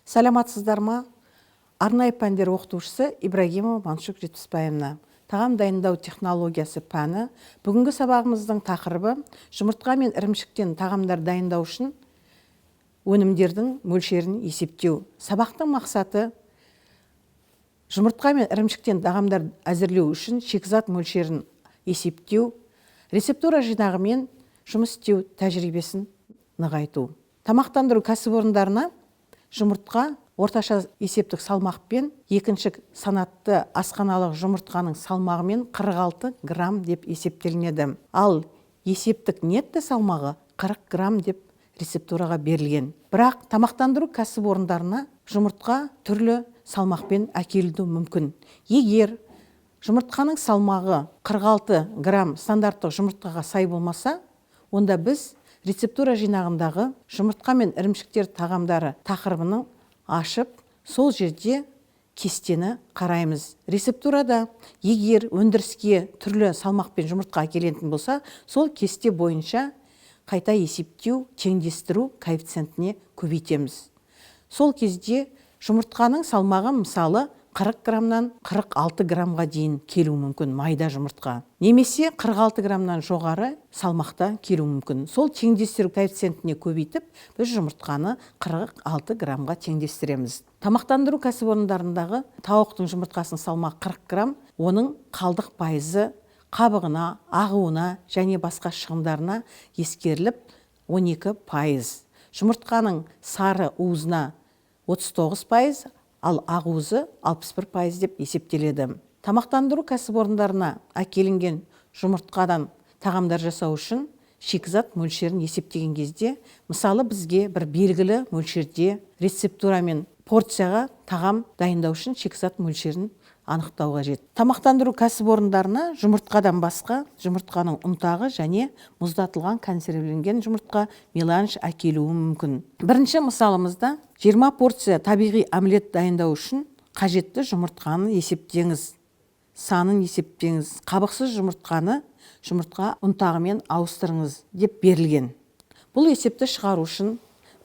Саламатсыздар ма? Арнайы пәндер оқытушысы Ибрагимова Маншук Жетпісбаевна. Тағам дайындау технологиясы пәні. Бүгінгі сабағымыздың тақырыбы жұмыртқа мен ірімшіктен тағамдар дайындау үшін өнімдердің мөлшерін есептеу. Сабақтың мақсаты жұмыртқа мен ірімшіктен тағамдар әзірлеу үшін шикізат мөлшерін есептеу, рецептура жинағымен жұмыс істеу тәжірибесін нығайту. Тамақтандыру кәсіпорындарына жұмыртқа орташа есептік салмақпен екінші санатты асханалық жұмыртқаның салмағымен 46 грамм деп есептелінеді. Ал есептік нетті салмағы 40 грамм деп рецептураға берілген. Бірақ тамақтандыру кәсіпорындарына жұмыртқа түрлі салмақпен әкелуі мүмкін. Егер жұмыртқаның салмағы 46 грамм стандарттық жұмыртқаға сай болмаса, онда біз рецептура жинағындағы жұмыртқа мен ірімшіктер тағамдары тақырыбының ашып, сол жерде кестені қараймыз. Рецептурада егер өндіріске түрлі салмақпен жұмыртқа әкелетін болса, сол кесте бойынша қайта есептеу, теңдестіру коэффициентіне көбейтеміз. Сол кезде жұмыртқаның салмағы мысалы 40 граммнан 46 граммға дейін келу мүмкін майда жұмыртқа. Немесе 46 граммнан жоғары салмақта келу мүмкін. Сол теңдестіру коэффициентіне көбейтіп, біз жұмыртқаны 46 граммға теңдестіреміз. Тамақтандыру кәсіпорындарындағы тауықтың жұмыртқасының салмағы 40 грамм, оның қалдық пайызы қабығына, ағуына және басқа шығындарына ескеріліп 12%. Жұмыртқаның сары уызына 39%, ал ақуызы 61% деп есептеледі. Тамақтандыру кәсіпорындарына әкелінген жұмыртқадан тағамдар жасау үшін шикізат мөлшерін есептеген кезде, мысалы бізге бір белгілі мөлшерде рецептура мен порцияға тағам дайындау үшін шикізат мөлшерін анықтау қажет. Тамақтандыру кәсіпорындарына жұмыртқадан басқа жұмыртқаның ұнтағы және мұздатылған консервіленген жұмыртқа меланж әкелуі мүмкін. Бірінші мысалымызда 20 порция табиғи омлет дайындау үшін қажетті жұмыртқаны есептеңіз. Санын есептеңіз. Қабықсыз жұмыртқаны жұмыртқа ұнтағымен ауыстырыңыз деп берілген. Бұл есепті шығару үшін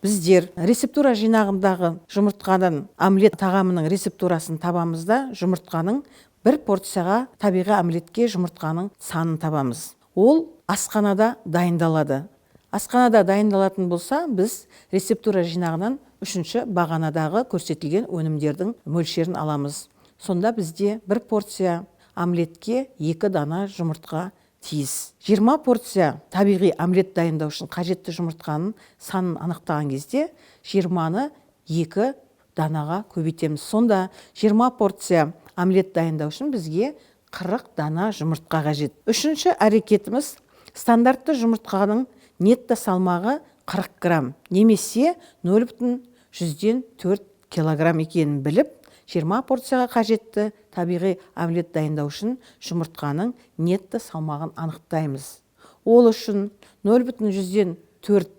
біздер рецептура жинағындағы жұмыртқадан омлет тағамының рецептурасын табамыз да, жұмыртқаның бір порцияға табиғи омлетке жұмыртқаның санын табамыз. Ол асханада дайындалады. Асханада дайындалатын болса, біз рецептура жинағынан үшінші бағанадағы көрсетілген өнімдердің мөлшерін аламыз. Сонда бізде бір порция омлетке 2 дана жұмыртқа тиіс. 20 порция табиғи омлет дайындау үшін қажетті жұмыртқаның санын анықтаған кезде 20-ны 2 данаға көбейтеміз. Сонда 20 порция омлет дайындау үшін бізге 40 дана жұмыртқа қажет. Үшінші әрекетіміз стандартты жұмыртқаның нетті салмағы 40 грамм немесе 0,4 килограмм екенін біліп, 20 порцияға қажетті табиғи омлет дайындау үшін жұмыртқаның нетті салмағын анықтаймыз. Ол үшін 0,4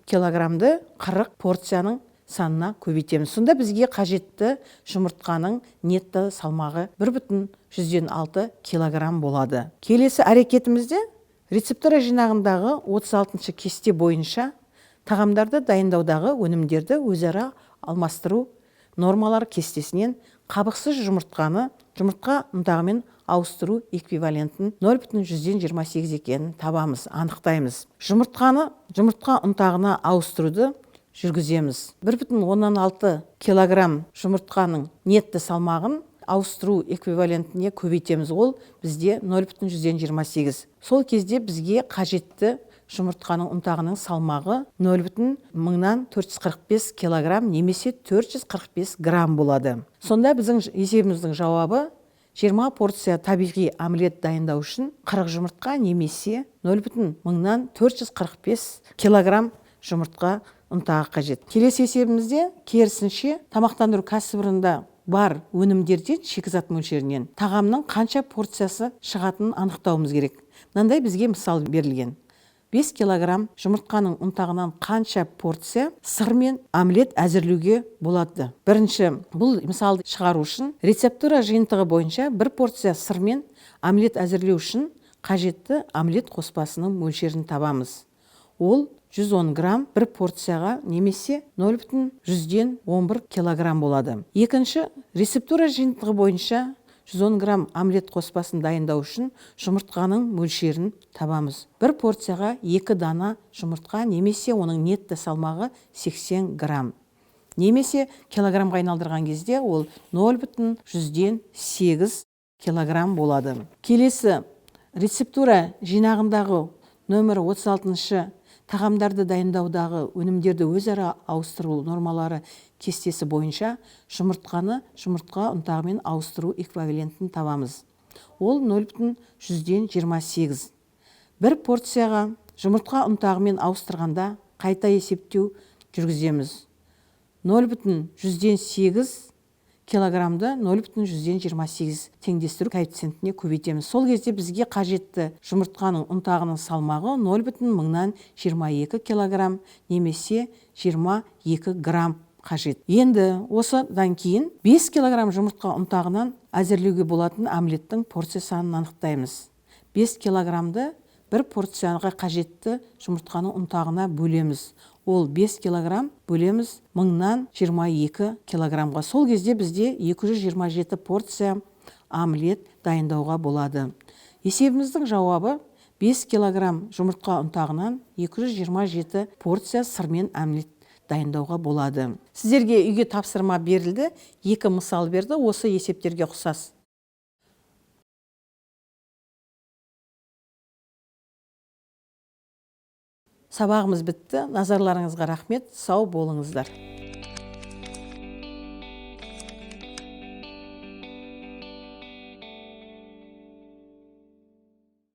килограммды 40 порцияның санына көбейтеміз. Сонда бізге қажетті жұмыртқаның нетті салмағы 1,6 килограмм болады. Келесі әрекетімізде рецептура жинағындағы 36-шы кесте бойынша тағамдарды дайындаудағы өнімдерді өзара алмастыру нормалар кестесінен қабықсыз жұмыртқаны жұмыртқа ұнтағымен ауыстыру эквивалентін 0,128 екенін табамыз, анықтаймыз. Жұмыртқа ұнтағына ауыстыруды жүргіземіз. 1,16 килограмм жұмыртқаның нетті салмағын ауыстыру эквивалентіне көбейтеміз. Ол бізде 0,128. Сол кезде бізге қажетті жұмыртқаның ұнтағының салмағы 0,445 килограмм немесе 445 грамм болады. Сонда біздің есебіміздің жауабы 20 порция табиғи омлет дайындау үшін 40 жұмыртқа немесе 0,445 килограмм жұмыртқа ұнтағы қажет. Келесі есебімізде керісінше тамақтандыру кәсіпорнында бар өнімдерден шикізат мөлшерінен тағамның қанша порциясы шығатынын анықтауымыз керек. Мынандай бізге мысал берілген. 5 килограмм жұмыртқаның ұнтағынан қанша порция сыр мен омлет әзірлеуге болады. Бірінші, бұл мысалды шығару үшін рецептура жиынтығы бойынша 1 порция сыр мен омлет әзірлеу үшін қажетті омлет қоспасының мөлшерін табамыз. ол 110 грамм бір порцияға немесе 0,1 килограмм болады. Екінші, рецептура жиынтығы бойынша 110 грамм омлет қоспасын дайындау үшін жұмыртқаның мөлшерін табамыз. Бір порцияға 2 дана жұмыртқа немесе оның нетті салмағы 80 грамм. Немесе килограммға айналдырған кезде ол 0,8 килограмм болады. Келесі, рецептура жинағындағы нөмір 36 тағамдарды дайындаудағы өнімдерді өзара ауыстыру нормалары кестесі бойынша жұмыртқаны жұмыртқа ұнтағымен ауыстыру эквивалентін табамыз. Ол 0,128. Бір порцияға жұмыртқа ұнтағымен ауыстырғанда қайта есептеу жүргіземіз. 0,108 килограммды 0,128 теңдестіру коэффициентіне көбейтеміз. Сол кезде бізге қажетті жұмыртқаның ұнтағының салмағы 0,22 килограмм немесе 22 грамм қажет. Енді осыдан кейін 5 килограмм жұмыртқа ұнтағынан әзірлеуге болатын омлеттің порция санын анықтаймыз. 5 килограммды бір порцияға қажетті жұмыртқаның ұнтағына бөлеміз. Ол 5 килограмм бөлеміз 1022 килограммға. Сол кезде бізде 227 порция омлет дайындауға болады. Есебіміздің жауабы 5 килограмм жұмыртқа ұнтағынан 227 порция сырмен омлет дайындауға болады. Сіздерге үйге тапсырма берілді, 2 мысал берді, осы есептерге ұқсас. Сабағымыз бітті. Назарларыңызға рахмет. Сау болыңыздар.